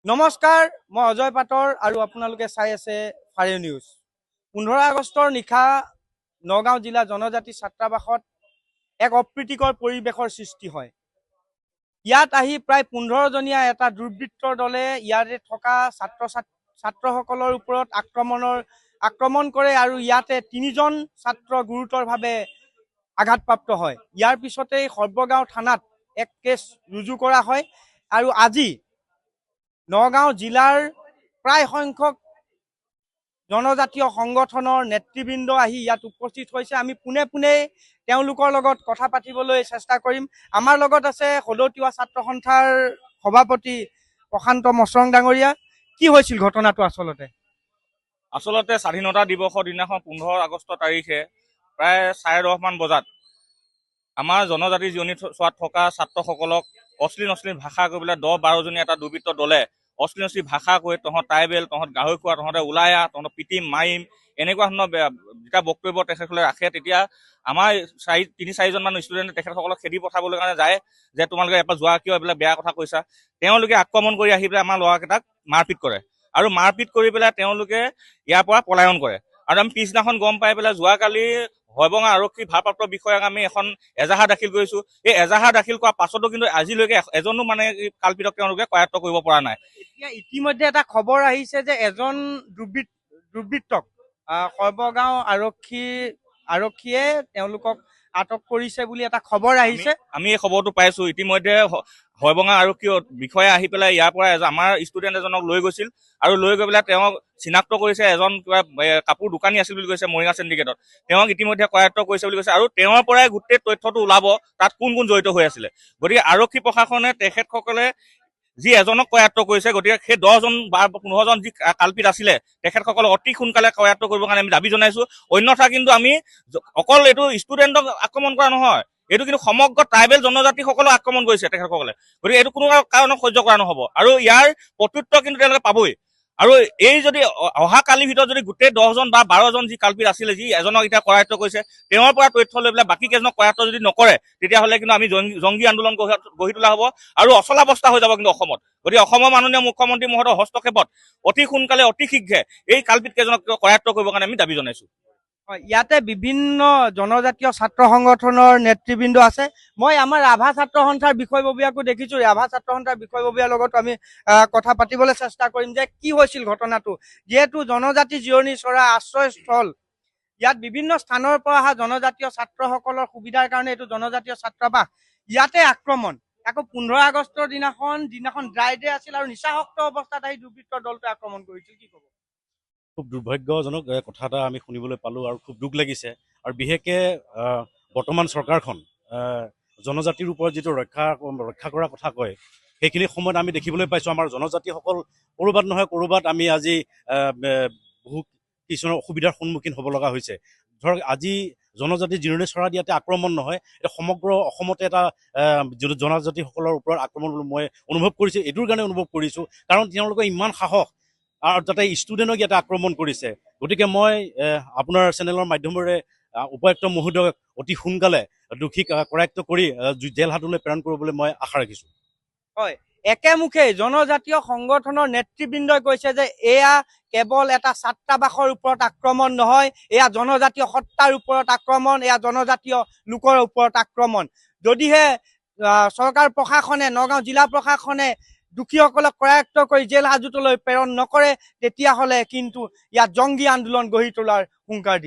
নমস্কাৰ, মই অজয় পাটৰ আৰু আপোনালোকে চাই আছে ফাৰিও নিউজ। 15 আগষ্টৰ নিশা নগাঁও জিলা জনজাতি ছাত্ৰাবাসত এক অপ্ৰীতিকৰ পৰিৱেশৰ সৃষ্টি হয়। ইয়াত আহি প্ৰায় 15জনীয়া এটা দুৰ্বৃত্তৰ দলে ইয়াতে থকা ছাত্ৰসকলৰ ওপৰত আক্ৰমণ কৰে আৰু ইয়াতে 3জন ছাত্ৰ গুৰুতৰভাৱে আঘাতপ্ৰাপ্ত হয়। ইয়াৰ পিছতেই সৰ্বগাঁও থানাত এক কেছ ৰুজু কৰা হয় আৰু আজি নগাঁও জিলাৰ প্ৰায় সংখ্যক জনজাতীয় সংগঠনৰ নেতৃবৃন্দ আহি ইয়াত উপস্থিত হৈছে। আমি পোনে পোনে তেওঁলোকৰ লগত কথা পাতিবলৈ চেষ্টা কৰিম। আমাৰ লগত আছে সদৌতিৱা ছাত্ৰ সন্থাৰ সভাপতি প্ৰশান্ত মচৰং ডাঙৰীয়া। কি হৈছিল ঘটনাটো আচলতে স্বাধীনতা দিৱসৰ দিনাখন 15 আগষ্ট তাৰিখে প্ৰায় 10:30 মান বজাত আমাৰ জনজাতি জিৰণি চোৱাত থকা ছাত্ৰসকলক অশ্লীল ভাষা কৈ পেলাই 10-12জনীয়া এটা দুৰ্বৃত্ত দলে অশ্লীল ভাষা কৈ তহঁত ট্ৰাইবেল, তহঁত গাহৰি খোৱা, তহঁতে ওলাই আহ, তহঁত পিটিম মাৰিম, এনেকুৱা ধৰণৰ যেতিয়া বক্তব্য তেখেতসকলে ৰাখে, তেতিয়া আমাৰ 3-4জন মান ষ্টুডেণ্টে তেখেতসকলক খেদি পঠাবলৈ কাৰণে যায় যে তোমালোকে এবাৰ যোৱা কিয় এইবিলাক বেয়া কথা কৈছা। তেওঁলোকে আক্ৰমণ কৰি আহি পেলাই আমাৰ ল'ৰাকেইটাক মাৰপিট কৰে আৰু মাৰপিট কৰি পেলাই তেওঁলোকে ইয়াৰ পৰা পলায়ন কৰে। আৰু আমি পিছদিনাখন গম পাই পেলাই যোৱাকালি হয়বঙা আৰক্ষী ভাৰপ্ৰাপ্ত বিষয়াক আমি এখন এজাহাৰ দাখিল কৰিছো। এই এজাহাৰ দাখিল কৰাৰ পাছতো কিন্তু আজিলৈকে এজনো কাল্পিতক তেওঁলোকে কৰায়ত্ব কৰিব পৰা নাই। এতিয়া ইতিমধ্যে এটা খবৰ আহিছে যে এজন দুৰ্বৃত্তক সৰ্বগাঁও আৰক্ষীয়ে তেওঁলোকক আটক কৰিছে বুলি এটা খবৰ আহিছে। আমি এই খবৰটো পাইছো। ইতিমধ্যে হয়বঙা আৰক্ষী বিষয়া আহি পেলাই ইয়াৰ পৰা আমাৰ ষ্টুডেণ্ট এজনক লৈ গৈছিল আৰু লৈ গৈ পেলাই তেওঁক চিনাক্ত কৰিছে। এজন কিবা কাপোৰ দোকানী আছিল বুলি কৈছে মৰিগাঁও চিণ্ডিকেটত। তেওঁক ইতিমধ্যে কৰায়ত্ব কৰিছে বুলি কৈছে আৰু তেওঁৰ পৰাই গোটেই তথ্যটো ওলাব তাত কোন জড়িত হৈ আছিলে। গতিকে আৰক্ষী প্ৰশাসনে তেখেতসকলে যি এজনক কৰায়ত্ব কৰিছে, গতিকে সেই 10জন বা 15জন যি কাল্পিত আছিলে তেখেতসকলক অতি সোনকালে কৰায়ত্ব কৰিবৰ কাৰণে আমি দাবী জনাইছো। অন্যথা কিন্তু আমি অকল এইটো ষ্টুডেণ্টক আক্ৰমণ কৰা নহয়, এইটো কিন্তু সমগ্ৰ ট্ৰাইবেল জনজাতিসকলক আক্ৰমণ কৰিছে তেখেতসকলে। গতিকে এইটো কোনো কাৰণত সহ্য কৰা নহ'ব আৰু ইয়াৰ প্ৰত্যুত্তৰ কিন্তু তেওঁলোকে পাবই। আৰু এই যদি অহা কালিৰ ভিতৰত যদি গোটেই 10জন বা 12জন যি কাল্পিত আছিলে, যি এজনক এতিয়া কৰায়ত্ব কৰিছে, তেওঁৰ পৰা তথ্য লৈ পেলাই বাকী কেইজনক কৰায়ত্ব যদি নকৰে, তেতিয়াহ'লে কিন্তু আমি জংগী আন্দোলন গঢ়ি তোলা হ'ব আৰু অচলাৱস্থা হৈ যাব কিন্তু অসমত। গতিকে অসমৰ মাননীয় মুখ্যমন্ত্ৰী মহোদয়ৰ হস্তক্ষেপত অতি সোনকালে অতি শীঘ্ৰে এই কাল্পিত কেইজনক কৰায়ত্ব কৰিবৰ কাৰণে আমি দাবী জনাইছো। ইয়াতে বিভিন্ন জনজাতীয় ছাত্ৰ সংগঠনৰ নেতৃবৃন্দ আছে। মই আমাৰ ৰাভা ছাত্ৰ সন্থাৰ বিষয়ববীয়াকো দেখিছো। ৰাভা ছাত্ৰ সন্থাৰ বিষয়ববীয়াৰ লগত আমি কথা পাতিবলৈ চেষ্টা কৰিম যে কি হৈছিল ঘটনাটো। যিহেতু জনজাতি জিৰণি চৰা আশ্ৰয়স্থল, ইয়াত বিভিন্ন স্থানৰ পৰা অহা জনজাতীয় ছাত্ৰসকলৰ সুবিধাৰ কাৰণে এইটো জনজাতীয় ছাত্ৰাবাস, ইয়াতে আক্ৰমণ। আকৌ 15 আগষ্টৰ দিনাখন ড্ৰাই ডে আছিল আৰু নিচাসক্ত অৱস্থাত আহি দুৰ্বৃত্তৰ দলটোৱে আক্ৰমণ কৰিছিল। কি ক'ব? খুব দুৰ্ভাগ্যজনক কথা এটা আমি শুনিবলৈ পালোঁ আৰু খুব দুখ লাগিছে। আৰু বিশেষকৈ বৰ্তমান চৰকাৰখন জনজাতিৰ ওপৰত যিটো ৰক্ষা কৰাৰ কথা কয়, সেইখিনি সময়ত আমি দেখিবলৈ পাইছোঁ আমাৰ জনজাতিসকল ক'ৰবাত নহয় ক'ৰবাত আমি আজি বহু কিছুমান অসুবিধাৰ সন্মুখীন হ'ব লগা হৈছে। ধৰক আজি জনজাতি জিৰণি চৰা দিয়াতে আক্ৰমণ নহয়, এটা সমগ্ৰ অসমতে এটা জনজাতিসকলৰ ওপৰত আক্ৰমণ মই অনুভৱ কৰিছোঁ। এইটোৰ কাৰণে অনুভৱ কৰিছোঁ কাৰণ তেওঁলোকে ইমান সাহস আৰু তাতে ষ্টুডেণ্টক ইয়াতে আক্ৰমণ কৰিছে। গতিকে মই আপোনাৰ চেনেলৰ মাধ্যমেৰে উপায়ুক্ত মহোদয়ক অতি সোনকালে দোষীক কৰায়ত্ব কৰি জেল হাজতলৈ প্ৰেৰণ কৰিবলৈ মই আশা ৰাখিছোঁ। হয়, একেমুখে জনজাতীয় সংগঠনৰ নেতৃবৃন্দই কৈছে যে এয়া কেৱল এটা ছাত্ৰাবাসৰ ওপৰত আক্ৰমণ নহয়, এয়া জনজাতীয় সত্তাৰ ওপৰত আক্ৰমণ, এয়া জনজাতীয় লোকৰ ওপৰত আক্ৰমণ। যদিহে চৰকাৰ প্ৰশাসনে, নগাঁও জিলা প্ৰশাসনে দুখীসকলক কৰায়ত্ব কৰি জেল হাজতলৈ প্ৰেৰণ নকৰে, তেতিয়াহ'লে কিন্তু ইয়াত জংগী আন্দোলন গঢ়ি তোলাৰ হুংকাৰ দিছে।